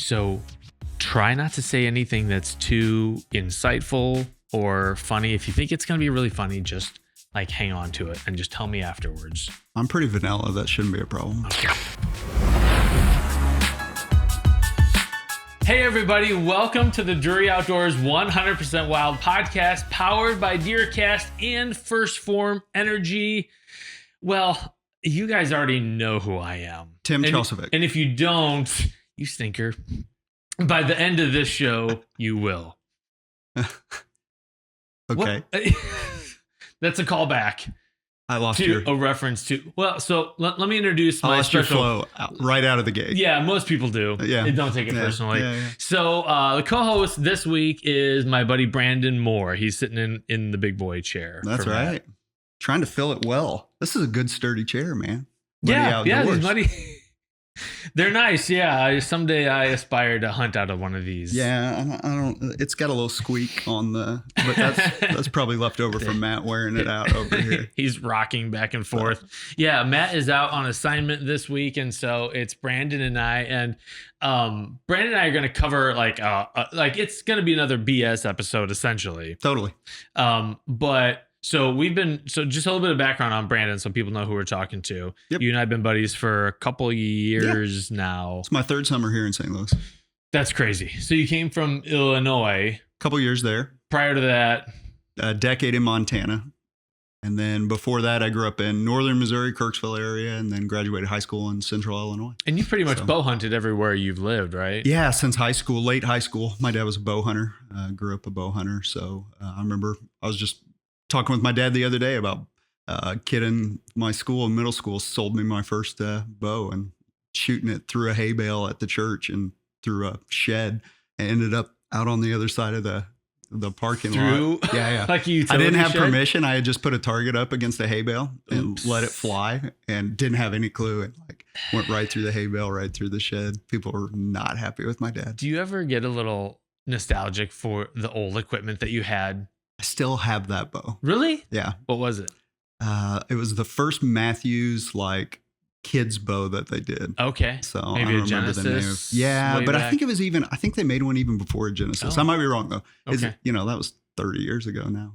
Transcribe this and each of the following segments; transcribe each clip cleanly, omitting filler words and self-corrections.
So try not to say anything that's too insightful or funny. If you think it's going to be really funny, just like hang on to it and just tell me afterwards. I'm pretty vanilla. That shouldn't be a problem. Okay. Hey everybody, welcome to the Drury Outdoors 100% Wild podcast, powered by DeerCast and First Form Energy. Well, you guys already know who I am. Tim Chelsevic. And if you don't, you stinker. By the end of this show, you will. Okay. That's a callback. I lost a reference to. Well, so let me introduce my special flow right out of the gate. Yeah, most people do. Yeah. Don't take it personally. Yeah. So the co-host this week is my buddy Brandon Moore. He's sitting in the big boy chair. That's right. That. Trying to fill it well. This is a good sturdy chair, man. Yeah, these buddy. They're nice. Yeah. Someday I aspire to hunt out of one of these. Yeah. I don't. It's got a little squeak on the. But that's probably left over from Matt wearing it out over here. He's rocking back and forth. Yeah. Matt is out on assignment this week, and so it's Brandon and I. And Brandon and I are going to cover like it's going to be another BS episode essentially. Totally. But. So just a little bit of background on Brandon so people know who we're talking to. Yep. You and I have been buddies for a couple years now. It's my third summer here in St. Louis. That's crazy. So you came from Illinois. Couple years there. Prior to that. A decade in Montana. And then before that, I grew up in northern Missouri, Kirksville area, and then graduated high school in central Illinois. And you've pretty much bow hunted everywhere you've lived, right? Yeah, since high school, late high school. My dad was a bow hunter. Grew up a bow hunter. So I remember I was just talking with my dad the other day about a kid in my school in middle school sold me my first bow and shooting it through a hay bale at the church and through a shed and ended up out on the other side of the parking lot. Yeah. Like I didn't have permission. I had just put a target up against a hay bale and let it fly and didn't have any clue. And went right through the hay bale, right through the shed. People were not happy with my dad. Do you ever get a little nostalgic for the old equipment that you had? I still have that bow. Really? Yeah. What was it? It was the first Matthews kids bow that they did. Okay. So maybe I don't a Genesis. The name. Yeah, but back. I think they made one even before a Genesis. I might be wrong though. Okay. That was 30 years ago now.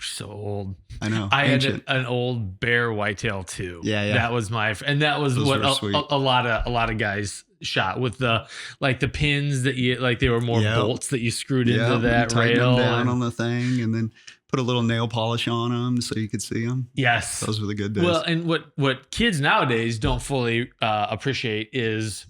So old. I know. I had an old bear whitetail too. Yeah. That was that was what a lot of guys shot with the pins that you they were more bolts that you screwed into that rail down on the thing and then put a little nail polish on them so you could see them. Yes. Those were the good days. Well, and what kids nowadays don't fully appreciate is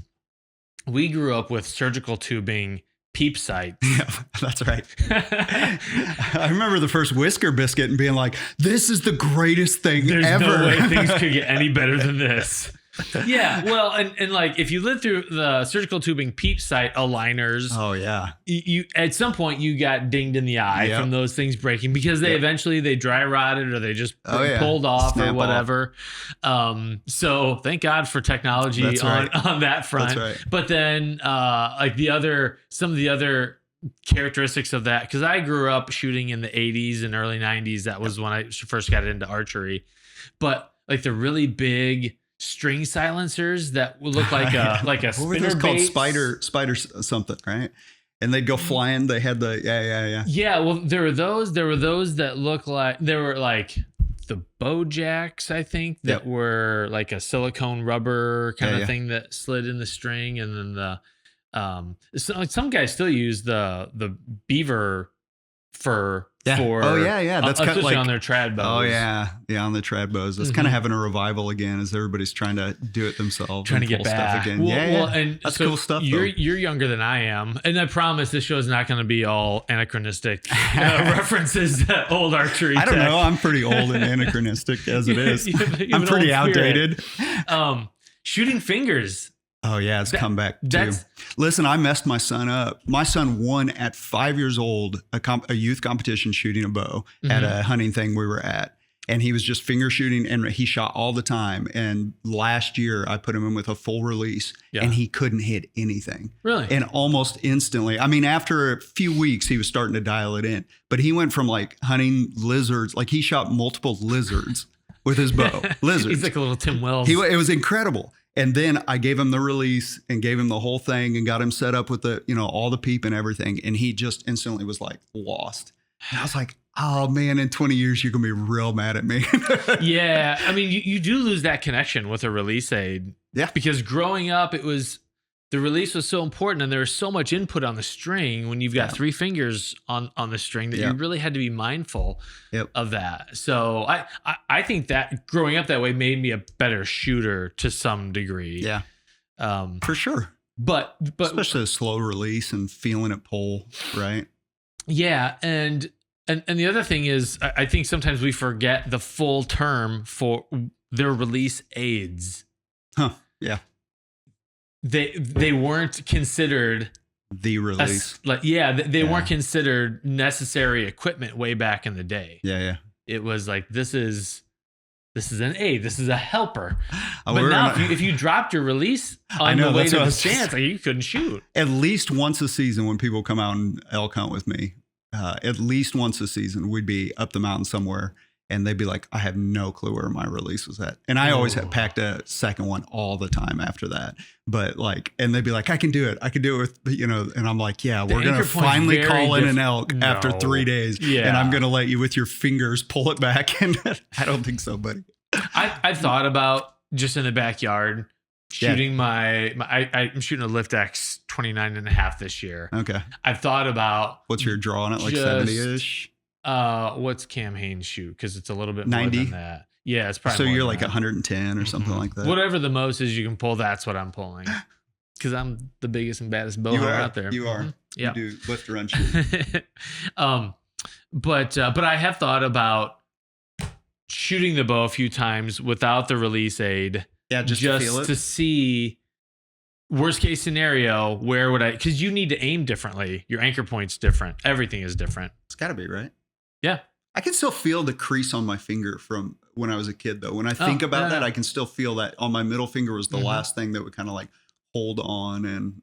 we grew up with surgical tubing peep sights. Yeah, that's right. I remember the first Whisker biscuit and being like, this is the greatest thing ever. There's no way things could get any better than this. Yeah, well, and if you lived through the surgical tubing peep sight aligners, oh yeah, you at some point you got dinged in the eye from those things breaking because they eventually they dry rotted or they just pulled off or whatever. So thank God for technology on that front. That's right. But then some of the other characteristics of that, because I grew up shooting in the 80s and early 90s. That was when I first got into archery. But the really big string silencers that would look like a what were those called? Spider something, right? And they'd go flying. They had the yeah. Well, there were those that look like they were like the bow jacks, I think, that were like a silicone rubber kind of thing that slid in the string, and then the some guys still use the beaver fur. For that's kind of on their trad bows. Oh yeah, on the trad bows. That's kind of having a revival again as everybody's trying to do it themselves, trying to get back stuff again. Well, and that's so cool stuff. You're younger than I am, and I promise this show is not going to be all anachronistic references to old archery. I don't know. I'm pretty old and anachronistic as it is. I'm pretty outdated. Shooting fingers. Oh yeah, it's come back too. Listen, I messed my son up. My son won at 5 years old a youth competition shooting a bow at a hunting thing we were at. And he was just finger shooting and he shot all the time. And last year I put him in with a full release and he couldn't hit anything. Really? And almost instantly, I mean, after a few weeks, he was starting to dial it in. But he went from hunting lizards, he shot multiple lizards with his bow. Lizards. He's like a little Tim Wells. It was incredible. And then I gave him the release and gave him the whole thing and got him set up with the, all the peep and everything. And he just instantly was like lost. And I was like, oh man, in 20 years, you're going to be real mad at me. Yeah. I mean, you do lose that connection with a release aid. Yeah. Because growing up, the release was so important and there was so much input on the string when you've got 3 fingers on the string that you really had to be mindful of that. So I think that growing up that way made me a better shooter to some degree. Yeah. For sure. But especially a slow release and feeling it pull, right? Yeah. And the other thing is I think sometimes we forget the full term for their release aids. Huh. Yeah. They weren't considered the release. They weren't considered necessary equipment way back in the day. Yeah. It was like, this is an aid. This is a helper. But now if you dropped your release on the way to the stance, you couldn't shoot. At least once a season when people come out and elk hunt with me, at least once a season, we'd be up the mountain somewhere. And they'd be like, I have no clue where my release was at. And I always had packed a second one all the time after that. But and they'd be like, I can do it with, and I'm like, yeah, we're going to finally call in an elk after 3 days. Yeah. And I'm going to let you with your fingers pull it back. And I don't think so, buddy. I thought about just in the backyard shooting I'm shooting a Lift X 29.5 this year. Okay. I've thought about. What's your draw on it? Like 70-ish? What's Cam Haynes shoot? Because it's a little bit 90? more than that. Yeah, it's probably. So more you're than like that. 110 or something like that. Whatever the most is you can pull, that's what I'm pulling. Because I'm the biggest and baddest bow hunter out there. You are. Yeah. You do lift, run, shoot. But I have thought about shooting the bow a few times without the release aid. Yeah, just to feel it. To see. Worst case scenario, where would I? Because you need to aim differently. Your anchor point's different. Everything is different. It's got to be, right? Yeah. I can still feel the crease on my finger from when I was a kid, though. When I think about that, I can still feel that on my middle finger was the last thing that would kind of like hold on. And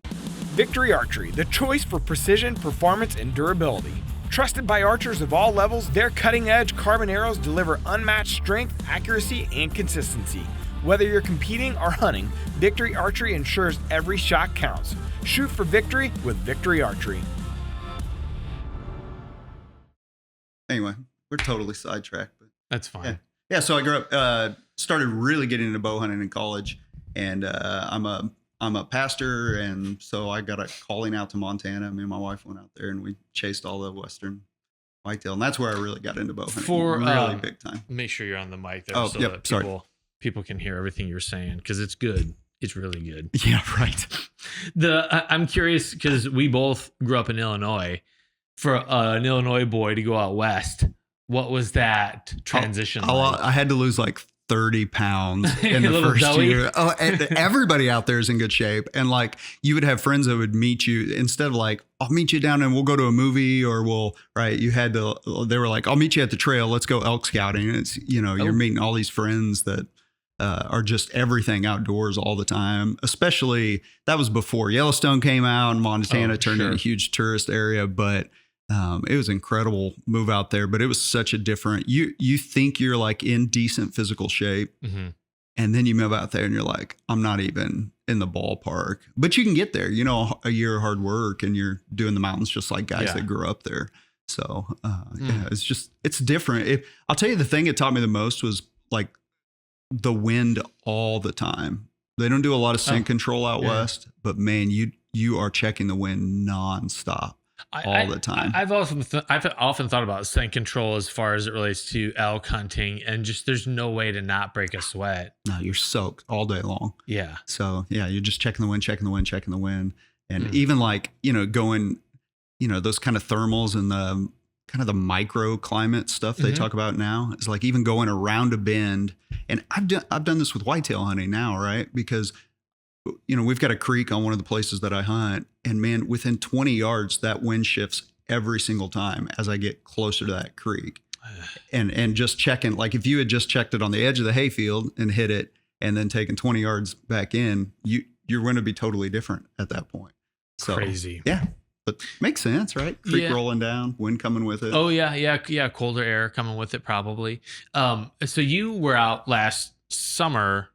Victory Archery, the choice for precision, performance, and durability. Trusted by archers of all levels, their cutting-edge carbon arrows deliver unmatched strength, accuracy, and consistency. Whether you're competing or hunting, Victory Archery ensures every shot counts. Shoot for victory with Victory Archery. Anyway, we're totally sidetracked, but that's fine. Yeah. So I grew up, started really getting into bow hunting in college, and I'm a pastor, and so I got a calling out to Montana. Me and my wife went out there, and we chased all the western whitetail, and that's where I really got into bow hunting. Really big time. Make sure you're on the mic there, that people can hear everything you're saying, because it's good. It's really good. Yeah, right. I'm curious because we both grew up in Illinois. For an Illinois boy to go out west, what was that transition like? I had to lose like 30 pounds in the first year. Oh, and everybody out there is in good shape. And like you would have friends that would meet you instead of like, I'll meet you down and we'll go to a movie, or they were like, I'll meet you at the trail. Let's go elk scouting. And it's, you're meeting all these friends that are just everything outdoors all the time. Especially that was before Yellowstone came out and Montana turned into a huge tourist area. But it was incredible move out there, but it was such a different, you think you're like in decent physical shape, and then you move out there and you're like, I'm not even in the ballpark, but you can get there, a year of hard work, and you're doing the mountains just like guys that grew up there. So, it's different. I'll tell you, the thing that taught me the most was like the wind all the time. They don't do a lot of scent control out west, but man, you are checking the wind nonstop. All the time. I've often thought about scent control as far as it relates to elk hunting, and just there's no way to not break a sweat. No, you're soaked all day long. Yeah. So you're just checking the wind. And even like, going, those kind of thermals and the kind of the microclimate stuff they talk about now. It's like even going around a bend. And I've done this with whitetail hunting now, right? Because we've got a creek on one of the places that I hunt, and man, within 20 yards, that wind shifts every single time as I get closer to that creek. And just checking, like if you had just checked it on the edge of the hayfield and hit it and then taken 20 yards back in, you're going to be totally different at that point. So crazy. Yeah. But makes sense, right? Creek rolling down, wind coming with it. Oh yeah. Colder air coming with it probably. So you were out last summer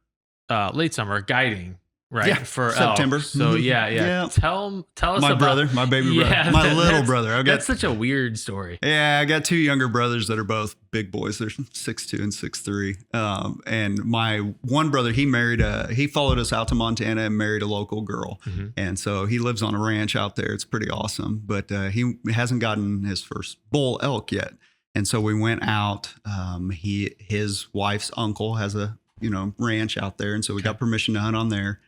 late summer guiding, right? Yeah, For September. elk. So yeah. Tell us my about brother, my baby brother, my little brother. That's such a weird story. Yeah, I got 2 younger brothers that are both big boys. They're 6'2" and 6'3". And my one brother, he followed us out to Montana and married a local girl. Mm-hmm. And so he lives on a ranch out there. It's pretty awesome, but he hasn't gotten his first bull elk yet. And so we went out. His wife's uncle has a ranch out there, and so we got permission to hunt on there.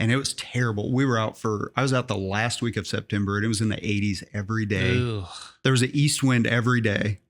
And it was terrible. I was out the last week of September, and it was in the 80s every day. Ugh. There was an east wind every day.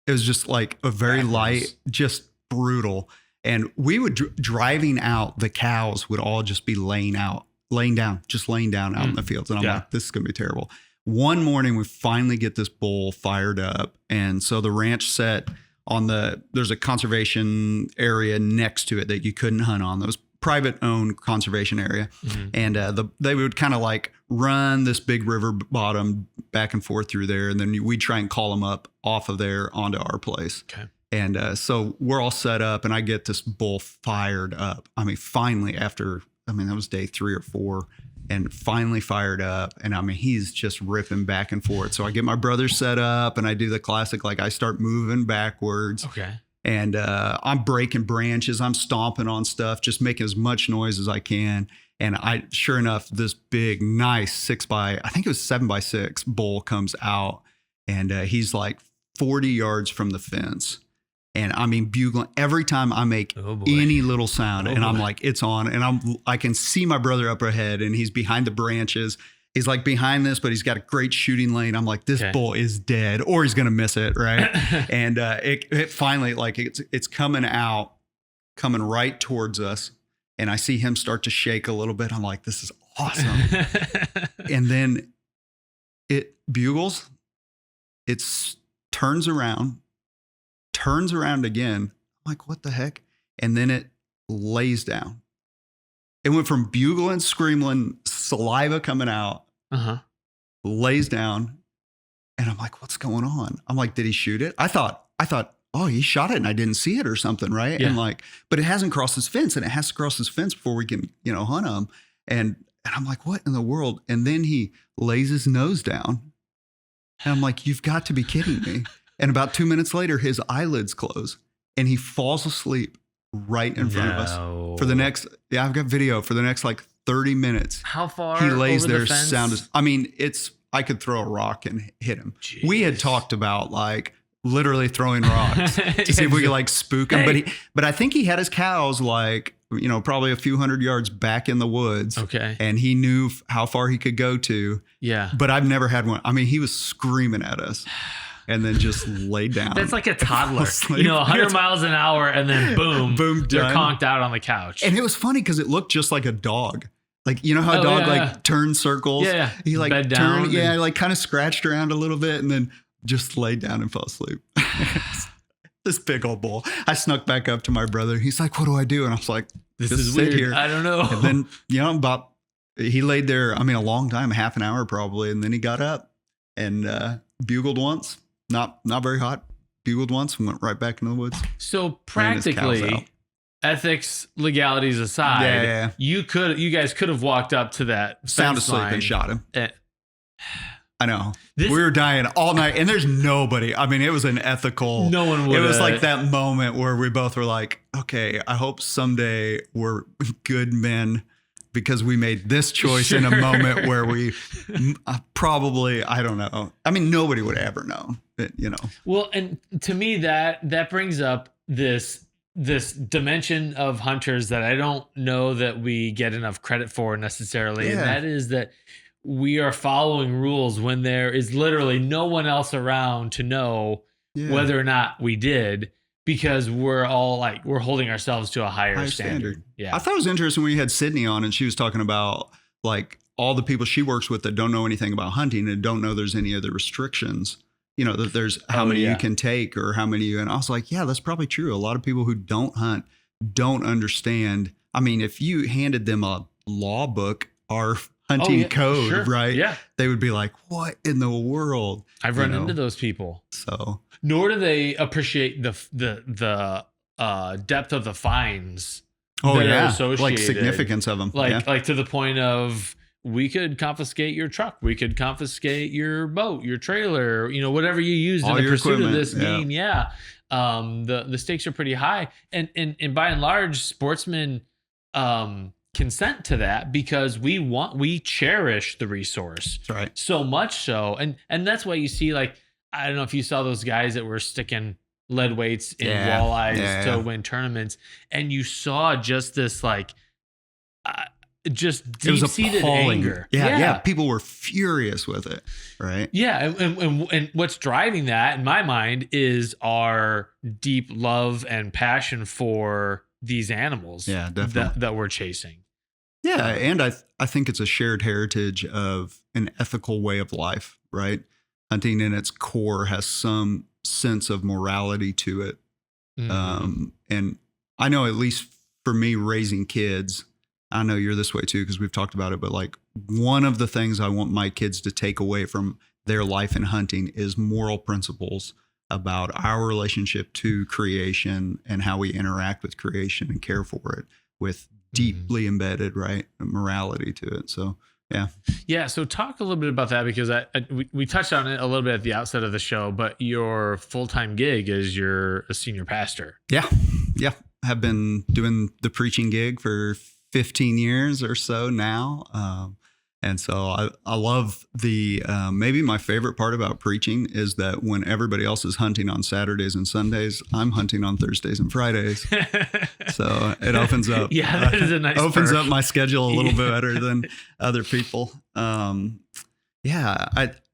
It was just like a very light, just brutal. And we would driving out, the cows would all just be laying down out in the fields. And I'm like, this is going to be terrible. One morning, we finally get this bull fired up. And so the ranch set there's a conservation area next to it that you couldn't hunt on. Those private owned conservation area. Mm-hmm. And they would kind of like run this big river bottom back and forth through there. And then we'd try and call them up off of there onto our place. Okay. And so we're all set up, and I get this bull fired up. I mean, finally that was day 3 or 4, and finally fired up. And I mean, he's just ripping back and forth. So I get my brother set up, and I do the classic, like I start moving backwards. Okay. And I'm breaking branches. I'm stomping on stuff, just making as much noise as I can. And sure enough, this big, nice 7x6 bull comes out, and he's like 40 yards from the fence. And I mean, bugling every time I make any little sound, and I'm like, it's on. And I can see my brother up ahead, and he's behind the branches. He's like behind this, but he's got a great shooting lane. I'm like, this bull is dead, or he's going to miss it. Right. And it finally, like it's coming right towards us. And I see him start to shake a little bit. I'm like, this is awesome. And then it bugles, turns around again. I'm like, what the heck? And then it lays down. It went from bugling, screaming, saliva coming out, lays down. And I'm like, what's going on? I'm like, did he shoot it? I thought, oh, he shot it and I didn't see it or something, right? Yeah. And like, but it hasn't crossed his fence, and it has to cross his fence before we can, hunt him. And I'm like, what in the world? And then he lays his nose down. And I'm like, you've got to be kidding me. And about 2 minutes later, his eyelids close and he falls asleep right in front of us for the next, I've got video for the next like 30 minutes. How far he lays over there the fence? sound as, I mean, I could throw a rock and hit him. Jeez. We had talked about like literally throwing rocks to see if we could like spook him. But I think he had his cows like, probably a few hundred yards back in the woods. Okay. And he knew how far he could go to. Yeah. But I've never had one. I mean, he was screaming at us. And then just laid down. That's like a toddler, 100 miles an hour, and then boom, they're done. Conked out on the couch. And it was funny because it looked just like a dog. Like, how a dog like turns circles? Yeah. He like bed turned, down like kind of scratched around a little bit and then just laid down and fell asleep. This big old bull. I snuck back up to my brother. He's like, what do I do? And I was like, this just is sit weird. here. I don't know. And then, he laid there, a long time, half an hour probably. And then he got up and bugled once. Not very hot. Bugled once and went right back into the woods. So practically, ethics, legalities aside, you guys could have walked up to that sound asleep and shot him. I know. We were dying all night, and there's nobody. I mean, it was an ethical. No one would. It was like that moment where we both were like, okay, I hope someday we're good men, because we made this choice in a moment where we probably, I don't know. I mean, nobody would ever know, Well, and to me, that brings up this dimension of hunters that I don't know that we get enough credit for necessarily. Yeah. And that is that we are following rules when there is literally no one else around to know whether or not we did. Because we're all like, we're holding ourselves to a higher standard. Yeah. I thought it was interesting when you had Sydney on and she was talking about like all the people she works with that don't know anything about hunting and don't know there's any other restrictions, that there's how many you can take or how many and I was like, yeah, that's probably true. A lot of people who don't hunt don't understand. I mean, if you handed them a law book, our hunting code, right? Yeah. They would be like, what in the world? I've run into those people. So. Nor do they appreciate the depth of the fines Oh that are yeah, associated. like significance of them, like to the point of we could confiscate your truck, we could confiscate your boat, your trailer, whatever you used all in the pursuit equipment. of this game. Yeah, the stakes are pretty high, and by and large, sportsmen consent to that because we cherish the resource. That's right. So much so, and that's why you see, like, I don't know if you saw those guys that were sticking lead weights in walleyes to win tournaments, and you saw just this like just deep-seated anger. Yeah, people were furious with it, right? Yeah, and what's driving that in my mind is our deep love and passion for these animals that we're chasing. Yeah, and I think it's a shared heritage of an ethical way of life, right? Hunting in its core has some sense of morality to it. Mm-hmm. And I know, at least for me, raising kids, I know you're this way too, because we've talked about it, but like one of the things I want my kids to take away from their life in hunting is moral principles about our relationship to creation and how we interact with creation and care for it, with deeply embedded, right, morality to it. So yeah. So talk a little bit about that, because we touched on it a little bit at the outset of the show, but your full-time gig is you're a senior pastor. Yeah. Have been doing the preaching gig for 15 years or so now. And so I love maybe my favorite part about preaching is that when everybody else is hunting on Saturdays and Sundays, I'm hunting on Thursdays and Fridays. So it opens up. Yeah, that is a nice opens perk. up my schedule a little bit better than other people. I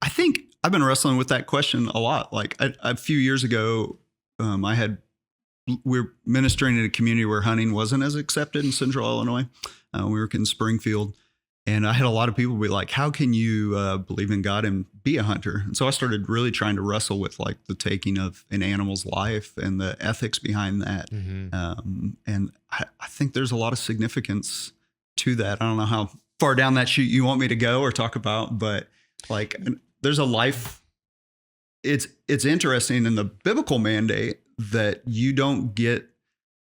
think I've been wrestling with that question a lot. Like a few years ago, we're ministering in a community where hunting wasn't as accepted in Central Illinois. We were in Springfield. And I had a lot of people be like, how can you believe in God and be a hunter? And so I started really trying to wrestle with like the taking of an animal's life and the ethics behind that. Mm-hmm. And I think there's a lot of significance to that. I don't know how far down that chute you want me to go or talk about, but like there's a life. It's interesting in the biblical mandate that you don't get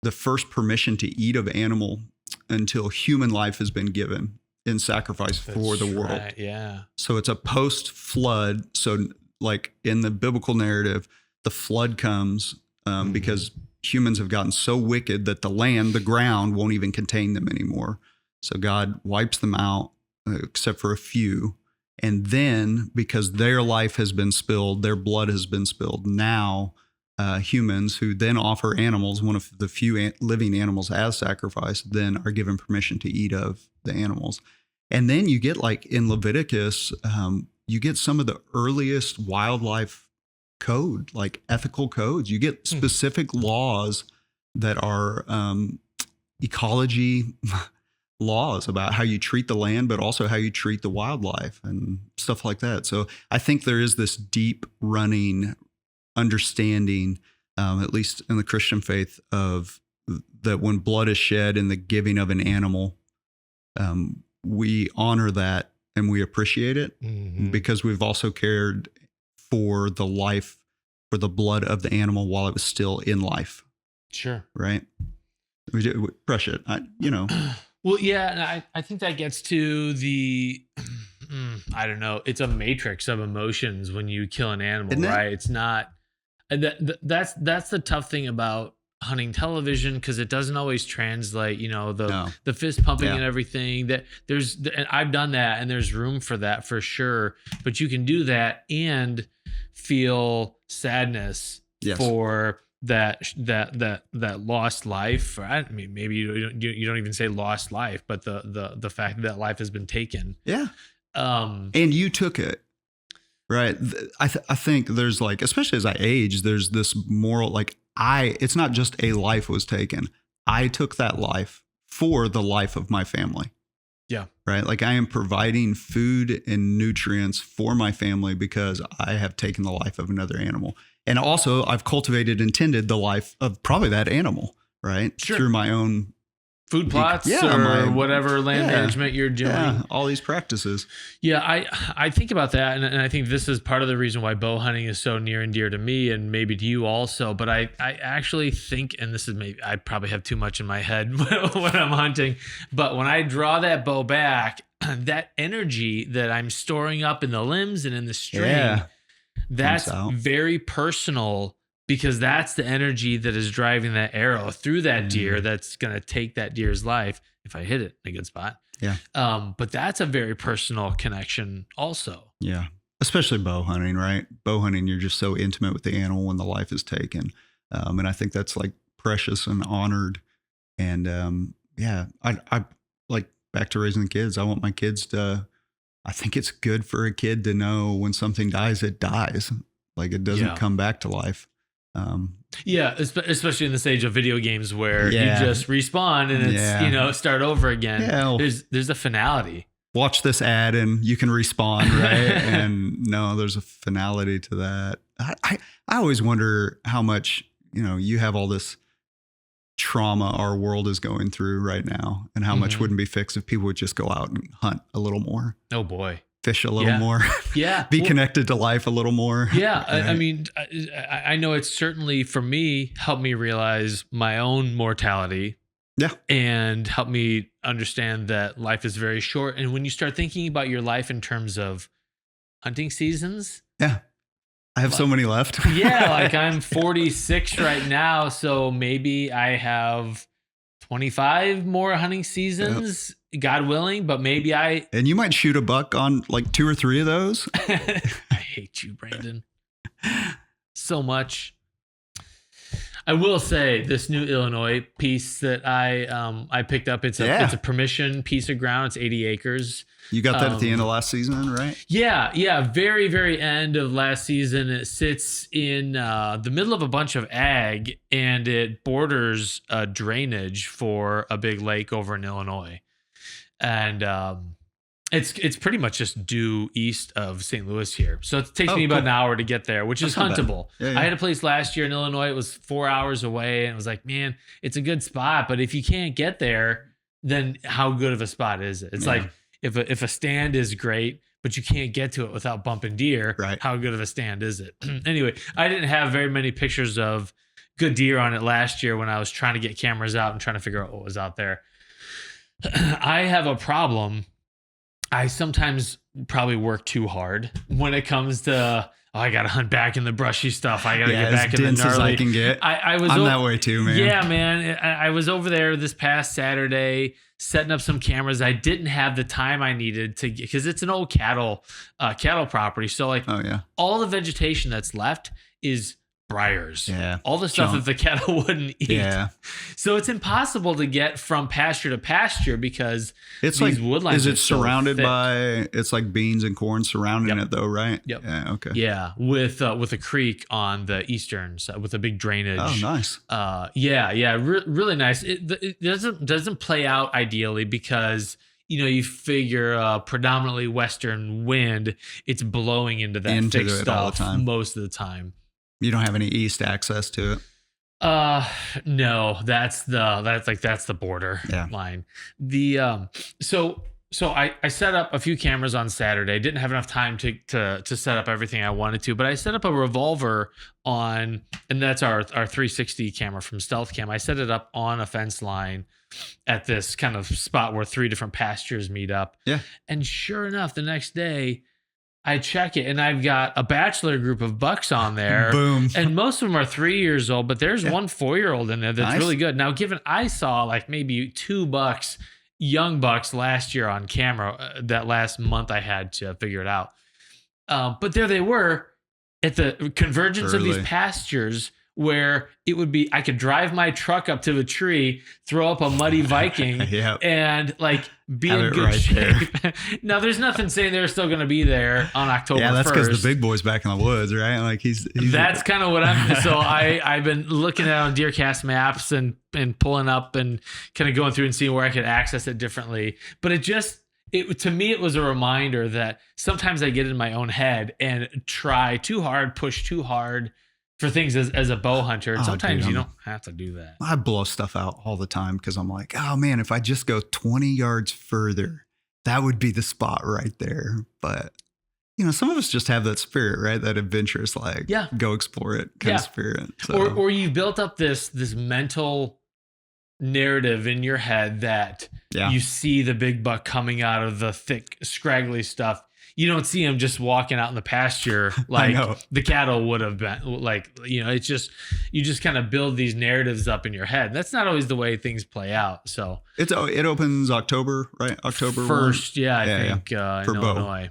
the first permission to eat of animal until human life has been given in sacrifice for the world. Right, yeah. So it's a post-flood. So like in the biblical narrative, the flood comes because humans have gotten so wicked that the ground won't even contain them anymore. So God wipes them out except for a few. And then because their life has been spilled, their blood has been spilled, now humans who then offer animals, one of the few living animals as sacrifice, then are given permission to eat of the animals. And then you get like in Leviticus, you get some of the earliest wildlife code, like ethical codes. You get specific laws that are ecology laws about how you treat the land, but also how you treat the wildlife and stuff like that. So I think there is this deep running understanding, at least in the Christian faith, of that when blood is shed in the giving of an animal, we honor that and we appreciate it because we've also cared for the life, for the blood of the animal while it was still in life. Sure. Right. We crush it. Well, yeah. And I think that gets to I don't know. It's a matrix of emotions when you kill an animal, right? It's not, that's the tough thing about hunting television, because it doesn't always translate, the fist pumping and everything. That and I've done that, and there's room for that for sure. But you can do that and feel sadness for that lost life. I mean, maybe you don't even say lost life, but the fact that life has been taken. Yeah. And you took it. Right. I think there's like, especially as I age, there's this moral, like it's not just a life was taken. I took that life for the life of my family. Yeah. Right. Like I am providing food and nutrients for my family because I have taken the life of another animal. And also I've cultivated and tended the life of probably that animal, right? Sure. Through my own food plots whatever land management you're doing. Yeah, all these practices. Yeah, I think about that, and I think this is part of the reason why bow hunting is so near and dear to me, and maybe to you also. But I actually think, and this is maybe I probably have too much in my head when I'm hunting, but when I draw that bow back, that energy that I'm storing up in the limbs and in the string, that's very personal. Because that's the energy that is driving that arrow through that deer that's going to take that deer's life if I hit it in a good spot. Yeah. But that's a very personal connection also. Yeah. Especially bow hunting, right? Bow hunting, you're just so intimate with the animal when the life is taken. And I think that's like precious and honored. And I like back to raising the kids. I want my kids I think it's good for a kid to know when something dies, it dies. Like it doesn't come back to life. Especially in this age of video games where you just respawn and it's start over again. Yeah, there's a finality. Watch this ad and you can respawn, right? And no, there's a finality to that. I always wonder how much you have all this trauma our world is going through right now, and how much wouldn't be fixed if people would just go out and hunt a little more. Oh boy. Fish a little more, be connected to life a little more. Yeah. Right? I mean, I know it's certainly for me, helped me realize my own mortality. Yeah. And help me understand that life is very short. And when you start thinking about your life in terms of hunting seasons. Yeah. I have so many left. Like I'm 46 right now. So maybe I have 25 more hunting seasons. Yep. God willing, but maybe and you might shoot a buck on like 2 or 3 of those. I hate you, Brandon, so much. I will say this new Illinois piece that I picked up. It's a permission piece of ground. It's 80 acres. You got that at the end of last season, right? Yeah. Very, very end of last season. It sits in the middle of a bunch of ag, and it borders a drainage for a big lake over in Illinois. And it's pretty much just due east of St. Louis here. So it takes me about an hour to get there, which is huntable. Yeah. I had a place last year in Illinois. It was 4 hours away, and it was like, man, it's a good spot. But if you can't get there, then how good of a spot is it? It's like if a stand is great, but you can't get to it without bumping deer, right? How good of a stand is it? Anyway, I didn't have very many pictures of good deer on it last year when I was trying to get cameras out and trying to figure out what was out there. I have a problem. I sometimes probably work too hard when it comes to, I got to hunt back in the brushy stuff. I got to get back in the gnarly. As I can get. I'm that way too, man. Yeah, man. I was over there this past Saturday setting up some cameras. I didn't have the time I needed to get, because it's an old cattle property. So like all the vegetation that's left is briars. Yeah. All the stuff that the cattle wouldn't eat. Yeah. So it's impossible to get from pasture to pasture because it's these like woodlines is it surrounded by it's like beans and corn surrounding it though, right? Yep. Yeah, okay. Yeah, with a creek on the eastern side with a big drainage. Oh, nice. Really nice. It doesn't play out ideally because you figure predominantly western wind, it's blowing into that thick stuff all the time. Most of the time. You don't have any east access to it? No, that's the border line. So I set up a few cameras on Saturday. Didn't have enough time to set up everything I wanted to, but I set up a revolver and that's our 360 camera from Stealth Cam. I set it up on a fence line at this kind of spot where 3 different pastures meet up. Yeah. And sure enough, the next day I check it and I've got a bachelor group of bucks on there. Boom. And most of them are 3 years old, but there's one 4-year-old in there that's really good. Now, given I saw like maybe 2 bucks, young bucks last year on camera, that last month I had to figure it out. But there they were at the convergence of these pastures where it would be, I could drive my truck up to the tree, throw up a muddy Viking and like be in good shape. Now there's nothing saying they're still going to be there on October 1st. Yeah, that's because the big boy's back in the woods, right? Like he's that's kind of what so I've been looking at on DeerCast maps and pulling up and kind of going through and seeing where I could access it differently. But to me, it was a reminder that sometimes I get in my own head and try too hard, push too hard for things as a bow hunter. And Oh, sometimes dude, you don't have to do that. I blow stuff out all the time because I'm like, oh man, if I just go 20 yards further, that would be the spot right there. But some of us just have that spirit, right? That adventurous, like, go explore it kind of spirit. So. Or you built up this mental narrative in your head that you see the big buck coming out of the thick, scraggly stuff. You don't see him just walking out in the pasture like the cattle would have been. Like, it's just, you just kind of build these narratives up in your head. That's not always the way things play out. So it opens October, right? October 1st. I think for in bow. Illinois.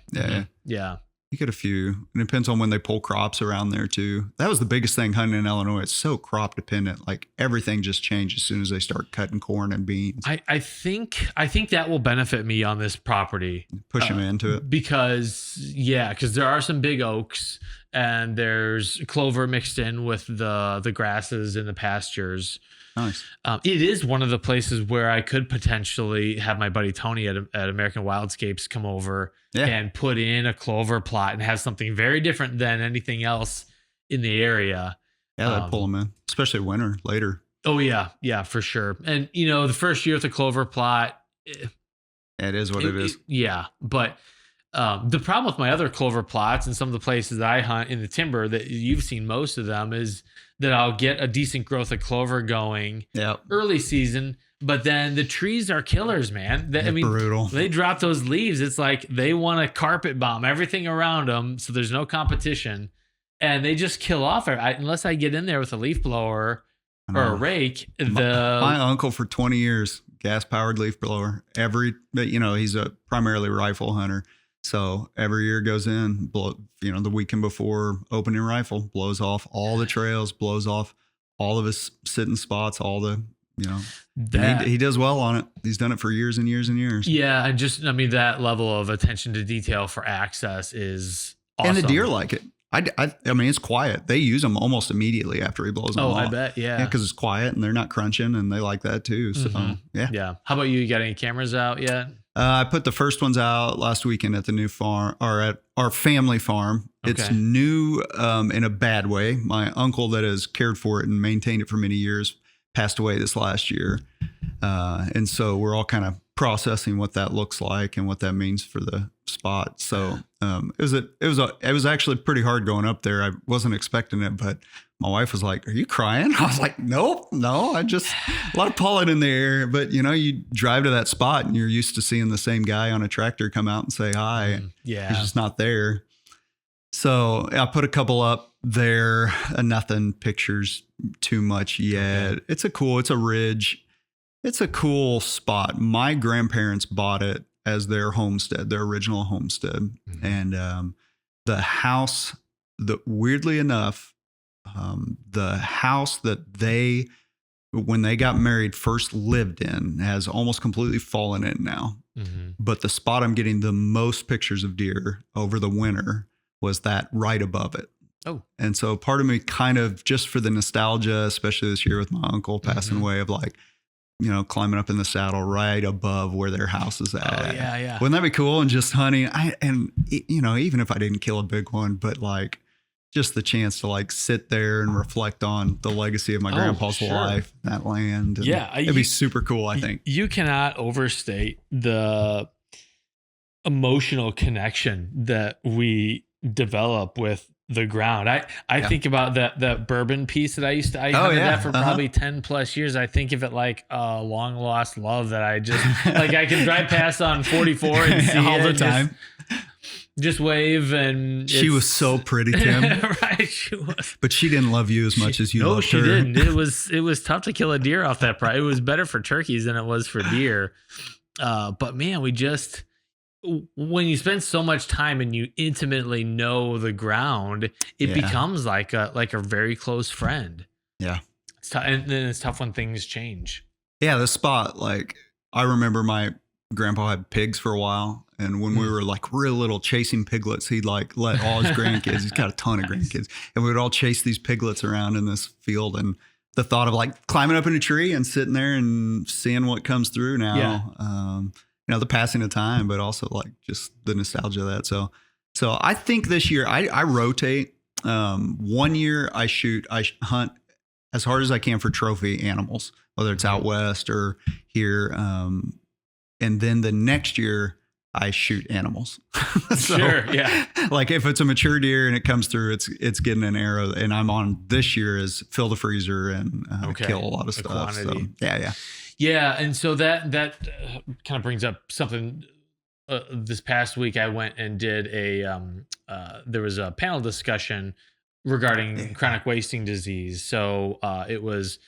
Yeah. You get a few. It depends on when they pull crops around there too. That was the biggest thing hunting in Illinois. It's so crop dependent. Like everything just changes as soon as they start cutting corn and beans. I think that will benefit me on this property. Push them into it. Because there are some big oaks and there's clover mixed in with the grasses in the pastures. Nice. It is one of the places where I could potentially have my buddy Tony at American Wildscapes come over and put in a clover plot and have something very different than anything else in the area. Yeah, that'd pull them in, especially winter later. Oh yeah, for sure. And the first year with the clover plot, it is what it is. But the problem with my other clover plots and some of the places that I hunt in the timber that you've seen most of them is that I'll get a decent growth of clover going early season, but then the trees are killers, man. Brutal. They drop those leaves. It's like they want to carpet bomb everything around them, so there's no competition, and they just kill off. Unless I get in there with a leaf blower or a rake. My uncle for 20 years, gas-powered leaf blower. He's a primarily rifle hunter. So every year goes in, the weekend before opening rifle, blows off all the trails, blows off all of his sitting spots, all the, he does well on it. He's done it for years and years and years. Yeah. And that level of attention to detail for access is awesome. And the deer like it. I mean, it's quiet. They use them almost immediately after he blows them off. Oh, I bet. Yeah. Because it's quiet and they're not crunching and they like that too. So, Yeah. How about you? You got any cameras out yet? I put the first ones out last weekend at the new farm, or at our family farm. Okay. It's new in a bad way. My uncle that has cared for it and maintained it for many years passed away this last year. And so we're all kind of processing what that looks like and what that means for the spot. So it was actually pretty hard going up there. I wasn't expecting it, but my wife was like, "Are you crying?" I was like, "Nope, no. I just a lot of pollen in the air." But you drive to that spot and you're used to seeing the same guy on a tractor come out and say hi. He's just not there. So I put a couple up there. Nothing pictures too much yet. Okay. It's a ridge. It's a cool spot. My grandparents bought it as their homestead, their original homestead. Mm-hmm. And the house, weirdly enough, the house that they, when they got married, first lived in has almost completely fallen in now. Mm-hmm. But the spot I'm getting the most pictures of deer over the winter was that right above it. Oh. And so part of me kind of, just for the nostalgia, especially this year with my uncle passing away, of like, climbing up in the saddle right above where their house is at. Oh, yeah. Wouldn't that be cool? And just hunting. Even if I didn't kill a big one, but like just the chance to like sit there and reflect on the legacy of my grandpa's life, that land. It'd be super cool, I think. You cannot overstate the emotional connection that we develop with the ground. I think about that bourbon piece that I hunted that for probably 10 plus years. I think of it like a long lost love that I just like I can drive past on 44 and see all the time. Just wave, and she was so pretty, Tim. Right, she was. But she didn't love you as much as you loved her. No, she didn't. It was tough to kill a deer off that price. It was better for turkeys than it was for deer. But man, when you spend so much time and you intimately know the ground, it becomes like a very close friend. Yeah. It's tough, and then it's tough when things change. Yeah, the spot, like I remember my grandpa had pigs for a while, and when we were like real little chasing piglets, he'd like let all his grandkids, he's got a ton of grandkids, and we would all chase these piglets around in this field. And the thought of like climbing up in a tree and sitting there and seeing what comes through now, the passing of time, but also like just the nostalgia of that. So I think this year I rotate 1 year I hunt as hard as I can for trophy animals, whether it's out west or here. And then the next year I shoot animals. So, sure. Yeah. Like if it's a mature deer and it comes through, it's getting an arrow, and I'm on this year is fill the freezer and kill a lot of stuff. So, yeah. Yeah. And so that kind of brings up something. This past week, I went and did there was a panel discussion regarding chronic wasting disease. So it was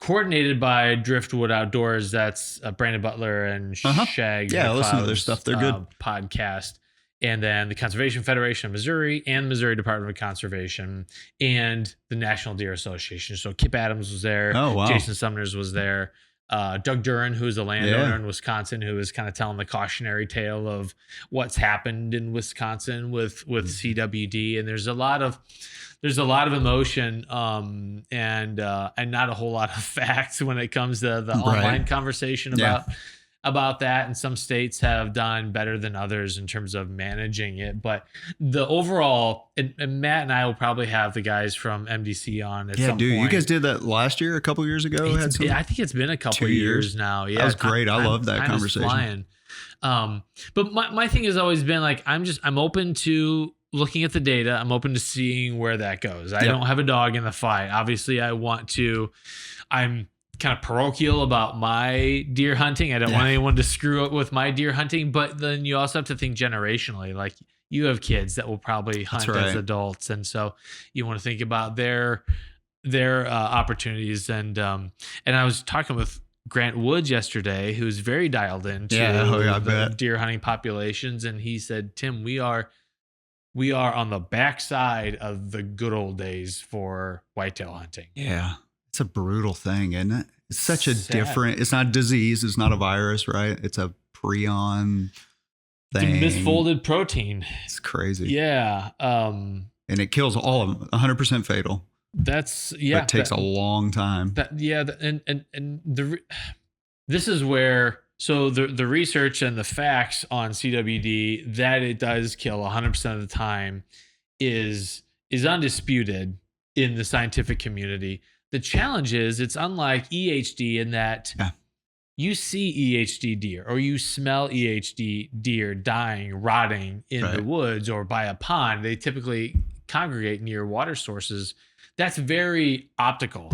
coordinated by Driftwood Outdoors. That's Brandon Butler and Shag. Yeah, listen to their stuff. They're good. Podcast. And then the Conservation Federation of Missouri and the Missouri Department of Conservation and the National Deer Association. So Kip Adams was there. Oh, wow. Jason Sumners was there. Doug Duran, who's a landowner in Wisconsin, who was kind of telling the cautionary tale of what's happened in Wisconsin with CWD. And there's a lot of emotion and not a whole lot of facts when it comes to the online conversation about that. And some states have done better than others in terms of managing it. But the overall, and Matt and I will probably have the guys from MDC on at some point. You guys did that last year, a couple years ago? I think it's been a couple of years now. Yeah, that was great. I love that conversation. But my thing has always been like, I'm open to looking at the data. I'm open to seeing where that goes. I don't have a dog in the fight. Obviously, I'm kind of parochial about my deer hunting. I don't want anyone to screw up with my deer hunting, but then you also have to think generationally. Like you have kids that will probably hunt as adults. And so you want to think about their opportunities. And I was talking with Grant Woods yesterday, who's very dialed into the deer hunting populations. And he said, Tim, we are on the backside of the good old days for whitetail hunting. Yeah. It's a brutal thing, isn't it? It's such a different, it's not a disease. It's not a virus, right? It's a prion thing. It's a misfolded protein. It's crazy. Yeah. And it kills all of them, 100% fatal. But it takes a long time. This is where, so the research and the facts on CWD that it does kill 100% of the time is undisputed in the scientific community. The challenge is it's unlike EHD in that you see EHD deer or you smell EHD deer dying, rotting in the woods or by a pond. They typically congregate near water sources. That's very optical.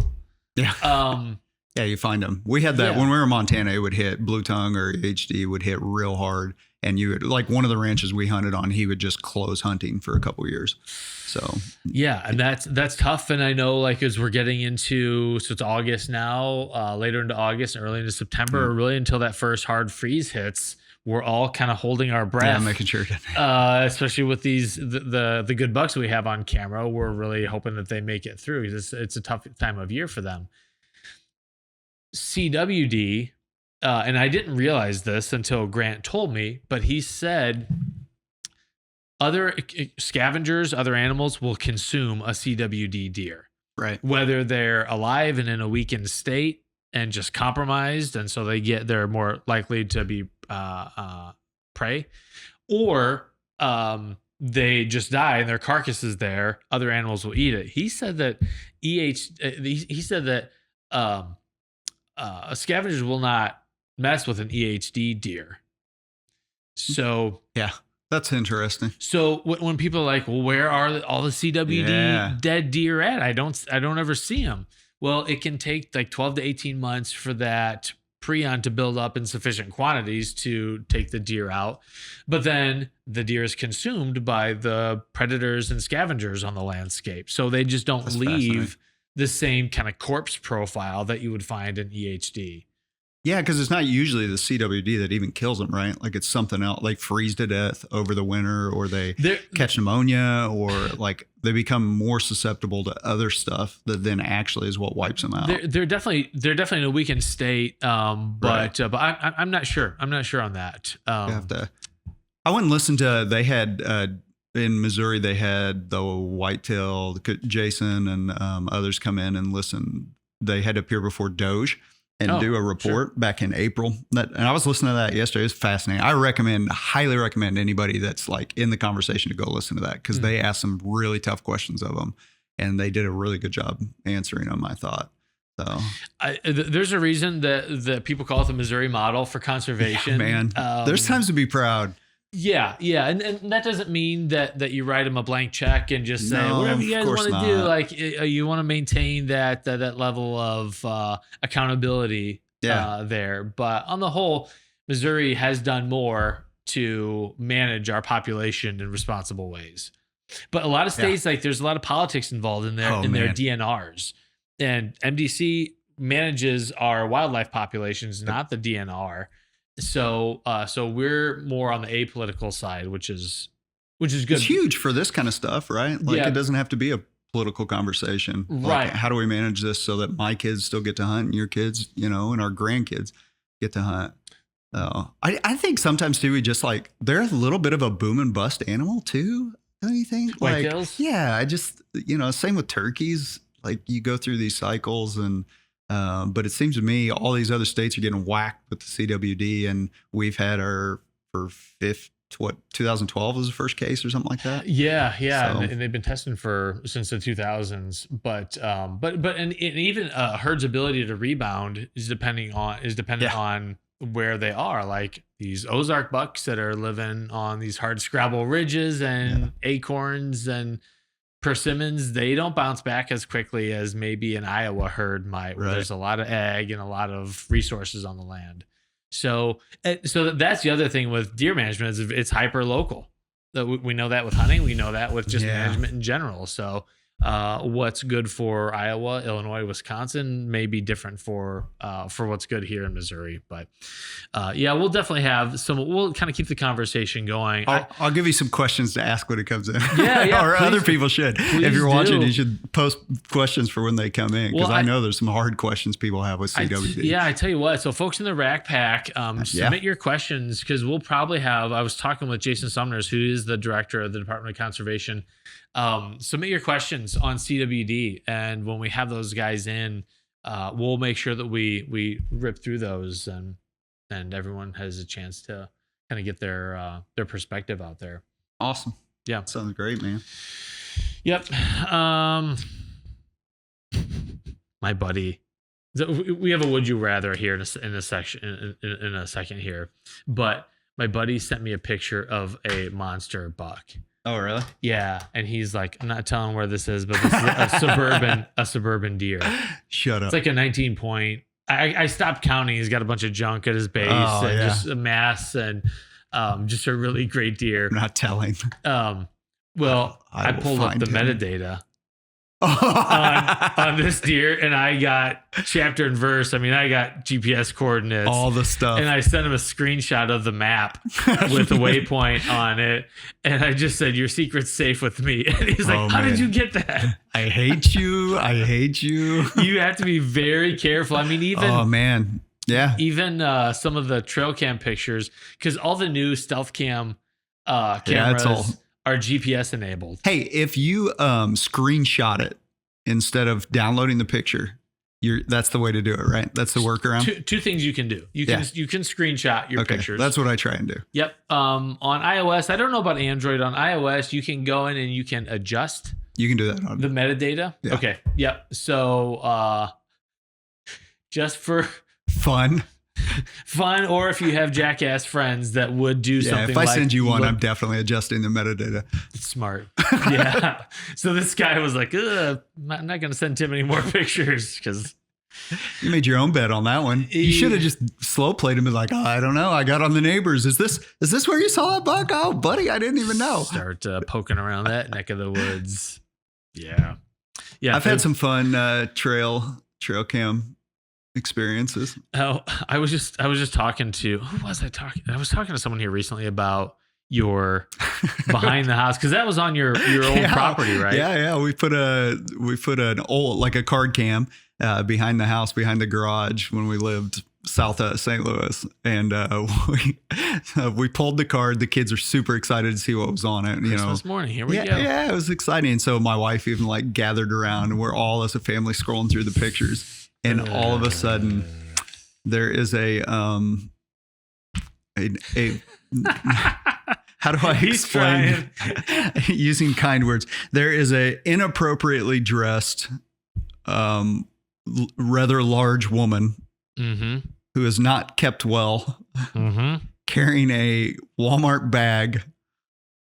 Yeah. You find them. We had that when we were in Montana. It would hit blue tongue or EHD would hit real hard. And you would, like one of the ranches we hunted on, he would just close hunting for a couple of years. So and that's tough. And I know, like, as we're getting into, so it's August now, later into August and early into September, or really until that first hard freeze hits, we're all kind of holding our breath. Yeah, making sure. Especially with the good bucks we have on camera, we're really hoping that they make it through. It's a tough time of year for them. CWD. And I didn't realize this until Grant told me, but he said other scavengers, other animals will consume a CWD deer. Right. Whether they're alive and in a weakened state and just compromised, and so they're more likely to be prey, or they just die and their carcass is there. Other animals will eat it. He said that scavengers will not mess with an EHD deer. So that's interesting. So when people are like, well, where are all the CWD dead deer at? I don't ever see them. Well, it can take like 12 to 18 months for that prion to build up in sufficient quantities to take the deer out. But then the deer is consumed by the predators and scavengers on the landscape. So they just don't leave the same kind of corpse profile that you would find in EHD. Yeah, because it's not usually the CWD that even kills them, right? Like it's something else, like freeze to death over the winter, or they catch pneumonia, or like they become more susceptible to other stuff that then actually is what wipes them out. They're definitely in a weakened state, but I'm not sure. I'm not sure on that. I went and listened to. They had in Missouri. They had the whitetail. Jason and others come in and listen. They had to appear before Doge. and do a report back in April. And I was listening to that yesterday. It was fascinating. I highly recommend anybody that's like in the conversation to go listen to that, because they asked some really tough questions of them, and they did a really good job answering them, I thought. So there's a reason that people call it the Missouri model for conservation. Yeah, man, there's times to be proud. Yeah. And that doesn't mean that you write them a blank check and just say, whatever you guys want to do. Like, you want to maintain that level of accountability there. But on the whole, Missouri has done more to manage our population in responsible ways. But a lot of states, like, there's a lot of politics involved in their DNRs. And MDC manages our wildlife populations, not the DNR. So we're more on the apolitical side, which is good. It's huge for this kind of stuff, right? Like, it doesn't have to be a political conversation. Right. Like, how do we manage this so that my kids still get to hunt, and your kids, and our grandkids get to hunt? I think sometimes too, we just like, they're a little bit of a boom and bust animal too. Don't you think? Whitetails? Yeah. I just, same with turkeys. Like, you go through these cycles, and but it seems to me all these other states are getting whacked with the CWD, and we've had our 2012 was the first case or something like that. Yeah. So, and they've been testing since the 2000s, but even herd's ability to rebound is dependent on where they are. Like these Ozark bucks that are living on these hard scrabble ridges and acorns and persimmons, they don't bounce back as quickly as maybe an Iowa herd might, where there's a lot of ag and a lot of resources on the land. So that's the other thing with deer management, is it's hyper local. We know that with hunting. We know that with just management in general. So what's good for Iowa, Illinois, Wisconsin may be different for what's good here in Missouri. But we'll definitely have we'll kind of keep the conversation going. I'll give you some questions to ask when it comes in. Yeah. Or please, other people should. If you're watching, you should post questions for when they come in, because I know there's some hard questions people have with CWD. I tell you what. So folks in the Rack Pack, submit your questions, because we'll probably have. I was talking with Jason Sumners, who is the director of the Department of Conservation. Submit your questions on CWD, and when we have those guys in, we'll make sure that we rip through those, and everyone has a chance to kind of get their perspective out there. Awesome. Yeah, sounds great, man. Yep. My buddy, we have a would you rather here in a second here, but my buddy sent me a picture of a monster buck. Oh, really? Yeah, and he's like, I'm not telling where this is, but this is a suburban deer. Shut up. It's like a 19 point. I stopped counting. He's got a bunch of junk at his base just a mass, and just a really great deer. I'm not telling. Well, I pulled up the metadata on this deer, and I got chapter and verse. I mean, I got GPS coordinates, all the stuff, and I sent him a screenshot of the map with the waypoint on it, and I just said, "Your secret's safe with me." And he's like, "How did you get that?" I hate you. You have to be very careful. I mean, even some of the trail cam pictures, because all the new stealth cam cameras are GPS enabled. Hey, if you screenshot it instead of downloading the picture, that's the way to do it, right? That's the workaround. Two things you can do. You can screenshot your pictures. That's what I try and do. Yep. On iOS, I don't know about Android. On iOS, you can go in and you can adjust. You can do that on the metadata. Yeah. Okay. Yep. So just for fun, or if you have jackass friends that would do something. If I send you one, I'm definitely adjusting the metadata. Smart. Yeah. So this guy was like, I'm not going to send Tim any more pictures, because you made your own bet on that one. You should have just slow played him and like, I don't know. I got on the neighbors. Is this where you saw that buck? Oh, buddy, I didn't even know. Start poking around that neck of the woods. Yeah. I've had some fun trail cam experiences. Oh, I was just talking to, who was I talking? I was talking to someone here recently about your behind the house, because that was on your old property, right? Yeah. We put an old, like a card cam behind the house, behind the garage, when we lived south of St. Louis, and we pulled the card. The kids are super excited to see what was on it. Christmas morning, here we go. Yeah, it was exciting. And so my wife even like gathered around, and we're all as a family scrolling through the pictures. And all of a sudden, there is a how do I explain using kind words? There is a inappropriately dressed, rather large woman who is not kept well, carrying a Walmart bag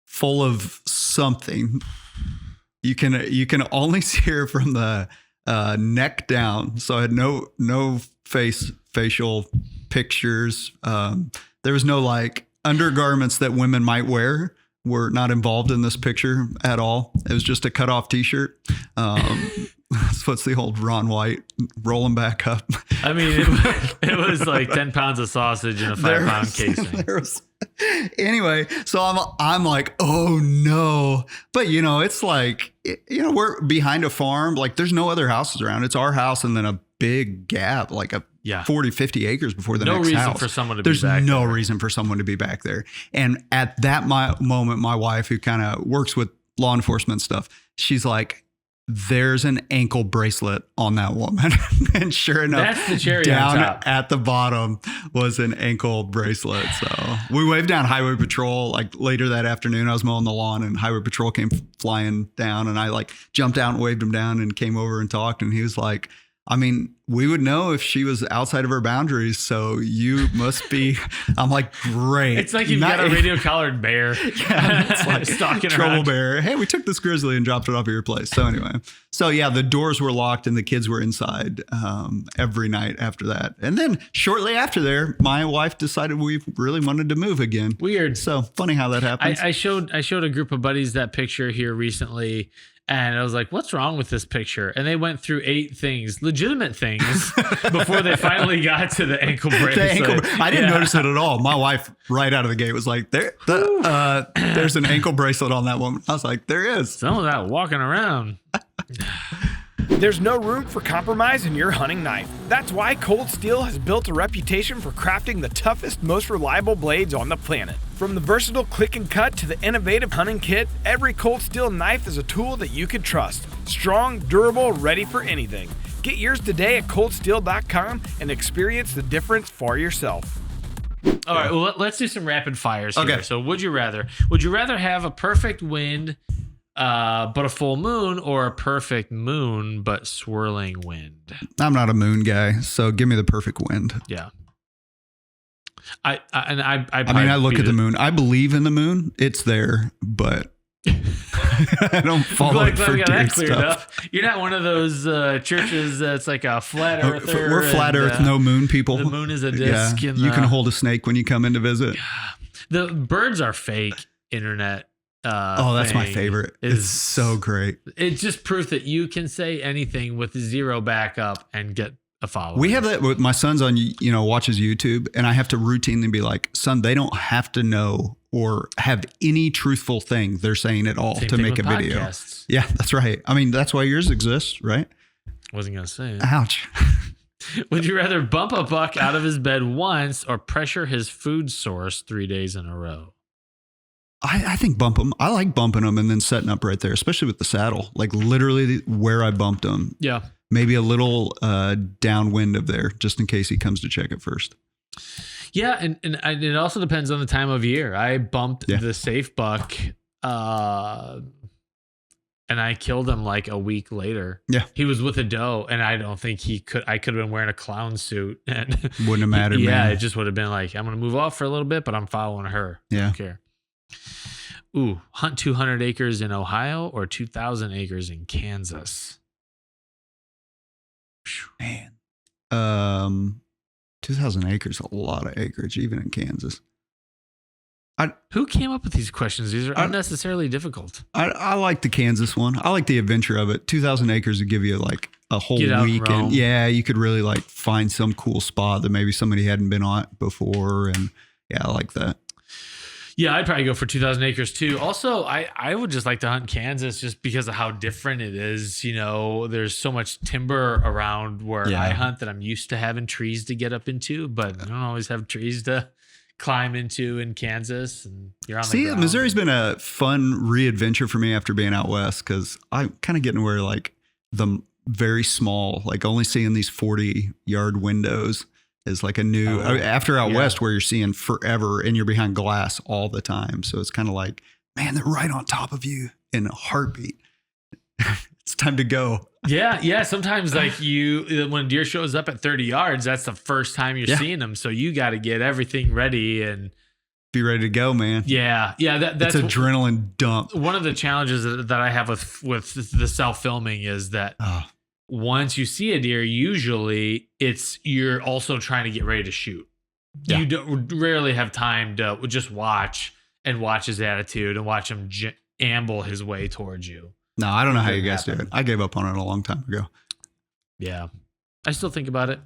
full of something. You can only see her from the neck down. So I had no facial pictures. There was no like undergarments that women might wear were not involved in this picture at all. It was just a cutoff t-shirt. So it's the old Ron White rolling back up. I mean, it was like 10 pounds of sausage in a 5-pound casing. Anyway, so I'm like, oh no. But it's like, we're behind a farm. Like there's no other houses around. It's our house and then a big gap, like 40, 50 acres before the next house. No reason for someone to be back there. There's no reason for someone to be back there. And at that moment, my wife, who kind of works with law enforcement stuff, she's like, there's an ankle bracelet on that woman. And sure enough, that's the cherry down on top. At the bottom was an ankle bracelet. So we waved down Highway Patrol like later that afternoon. I was mowing the lawn and Highway Patrol came flying down and I like jumped out and waved him down and came over and talked. And he was like, I mean, we would know if she was outside of her boundaries. So you must be. I'm like, great. It's like you've got a radio collared bear. Yeah, it's like stalking trouble around. bear. Hey, we took this grizzly and dropped it off at your place. So anyway, the doors were locked and the kids were inside every night after that. And then shortly after there, my wife decided we really wanted to move again. Weird. So funny how that happens. I showed a group of buddies that picture here recently. And I was like, what's wrong with this picture? And they went through 8 things, legitimate things, before they finally got to the ankle bracelet. I didn't notice it at all. My wife, right out of the gate, was like, there's an ankle bracelet on that woman. I was like, there is. Some of that walking around. There's no room for compromise in your hunting knife. That's why Cold Steel has built a reputation for crafting the toughest, most reliable blades on the planet. From the versatile click and cut to the innovative hunting kit, every Cold Steel knife is a tool that you can trust. Strong, durable, ready for anything. Get yours today at coldsteel.com and experience the difference for yourself. All right, well, let's do some rapid fires here. Okay. So would you rather have a perfect wind but a full moon, or a perfect moon but swirling wind? I'm not a moon guy, so give me the perfect wind. Yeah. I look at the moon. I believe in the moon. It's there, but I don't follow it for weird stuff. You're not one of those churches that's like a flat earther. We're flat earth, no moon people. The moon is a disc. Yeah, you can hold a snake when you come in to visit. The birds are fake internet. That's my favorite. It's so great. It's just proof that you can say anything with zero backup and get a follower. We have that with my son's on, watches YouTube, and I have to routinely be like, son, they don't have to know or have any truthful thing they're saying at all to make a video. Podcasts. Yeah, that's right. I mean, that's why yours exists, right? Wasn't going to say it. Ouch. Would you rather bump a buck out of his bed once or pressure his food source 3 days in a row? I think bump them. I like bumping them and then setting up right there, especially with the saddle, like literally where I bumped them. Yeah. Maybe a little downwind of there just in case he comes to check it first. Yeah. And it also depends on the time of year. I bumped the safe buck and I killed him like a week later. Yeah. He was with a doe and I don't think I could have been wearing a clown suit. And wouldn't have mattered, man. Yeah. It just would have been like, I'm going to move off for a little bit, but I'm following her. Yeah. I don't care. Ooh, hunt 200 acres in Ohio or 2,000 acres in Kansas? Man. 2,000 acres, a lot of acreage, even in Kansas. Who came up with these questions? These are unnecessarily difficult. I like the Kansas one. I like the adventure of it. 2,000 acres would give you like a whole weekend. Yeah, you could really like find some cool spot that maybe somebody hadn't been on before. And yeah, I like that. Yeah, I'd probably go for 2,000 acres too. Also, I would just like to hunt Kansas just because of how different it is. There's so much timber around where I hunt that I'm used to having trees to get up into, but I don't always have trees to climb into in Kansas. And you're on the ground. Missouri's been a fun re-adventure for me after being out west because I'm kind of getting where like the very small, like only seeing these 40-yard windows is like a new, after out west where you're seeing forever and you're behind glass all the time. So it's kind of like, man, they're right on top of you in a heartbeat. It's time to go. Yeah. Sometimes like when deer shows up at 30 yards, that's the first time you're seeing them. So you got to get everything ready and be ready to go, man. Yeah. That's adrenaline dump. One of the challenges that I have with the self-filming is that once you see a deer, usually you're also trying to get ready to shoot. Yeah. You rarely have time to just watch his attitude and watch him amble his way towards you. No, I don't know how you guys do it. I gave up on it a long time ago. Yeah. I still think about it.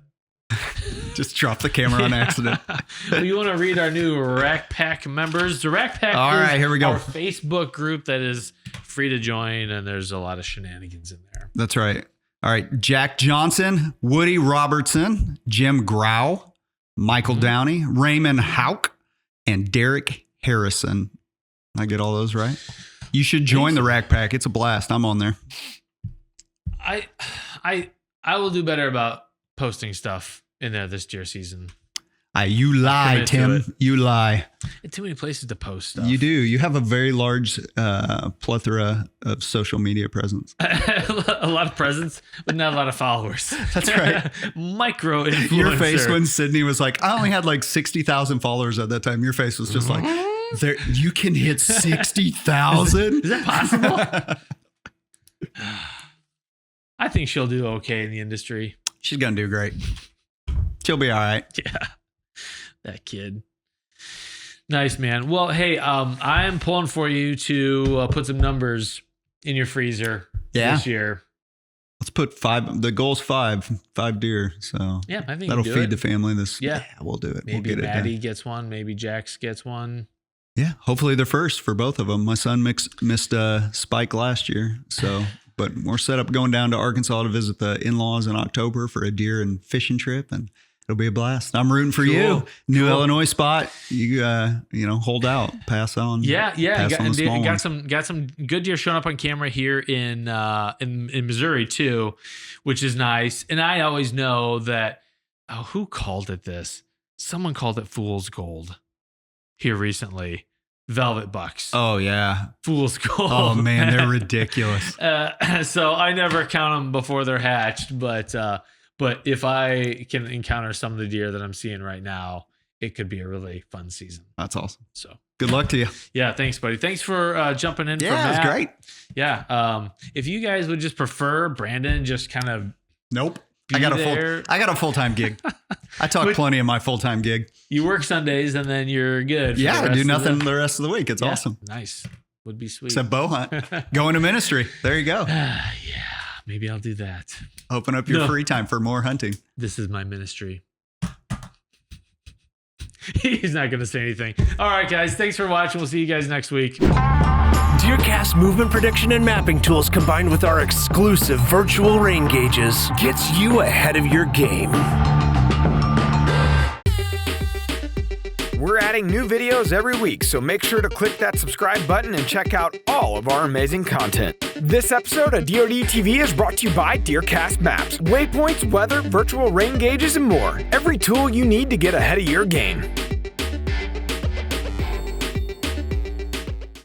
Just drop the camera on accident. Well, you want to read our new Rack Pack members? The Rack Pack All right, here we go. Our Facebook group that is free to join, and there's a lot of shenanigans in there. That's right. All right. Jack Johnson, Woody Robertson, Jim Grau, Michael Downey, Raymond Hauk, and Derek Harrison. I get all those right? You should join the Rack Pack. It's a blast. I'm on there. I will do better about posting stuff in there this deer season. You lie, Tim. You lie. Too many places to post stuff. You do. You have a very large plethora of social media presence. A lot of presence, but not a lot of followers. That's right. Micro influencer. Your face when Sydney was like, I only had like 60,000 followers at that time. Your face was just like, there, you can hit 60,000? Is that possible? I think she'll do okay in the industry. She's going to do great. She'll be all right. Yeah. That kid. Nice, man. Well, hey, I'm pulling for you to put some numbers in your freezer this year. Let's put 5. The goal's 5 deer. So yeah, I think that'll feed the family. Yeah, we'll do it. Maybe we'll get Maddie it gets one. Maybe Jax gets one. Yeah, hopefully they're first for both of them. My son missed Spike last year, so but we're set up going down to Arkansas to visit the in-laws in October for a deer and fishing trip, and it'll be a blast. I'm rooting for you. New Illinois spot. You hold out, pass on. Yeah. Got some good deer showing up on camera here in Missouri too, which is nice. And I always know that. Oh, who called it this? Someone called it fool's gold here recently. Velvet bucks. Oh yeah, fool's gold. Oh man, they're ridiculous. So I never count them before they're hatched, but if I can encounter some of the deer that I'm seeing right now, it could be a really fun season. That's awesome. So good luck to you. Yeah, thanks, buddy. Thanks for jumping in. Yeah, it's great. Yeah. If you guys would just prefer Brandon, just kind of nope. I got a full-time gig. I talk plenty in my full-time gig. You work Sundays and then you're good. Yeah, I do nothing the rest of the week. It's awesome. Nice. Would be sweet. Except bow hunt. Go into ministry. There you go. Yeah, maybe I'll do that. Open up your free time for more hunting. This is my ministry. He's not going to say anything. All right, guys. Thanks for watching. We'll see you guys next week. DeerCast movement prediction and mapping tools combined with our exclusive virtual rain gauges gets you ahead of your game. We're adding new videos every week, so make sure to click that subscribe button and check out all of our amazing content. This episode of DoD TV is brought to you by DeerCast Maps, waypoints, weather, virtual rain gauges, and more. Every tool you need to get ahead of your game.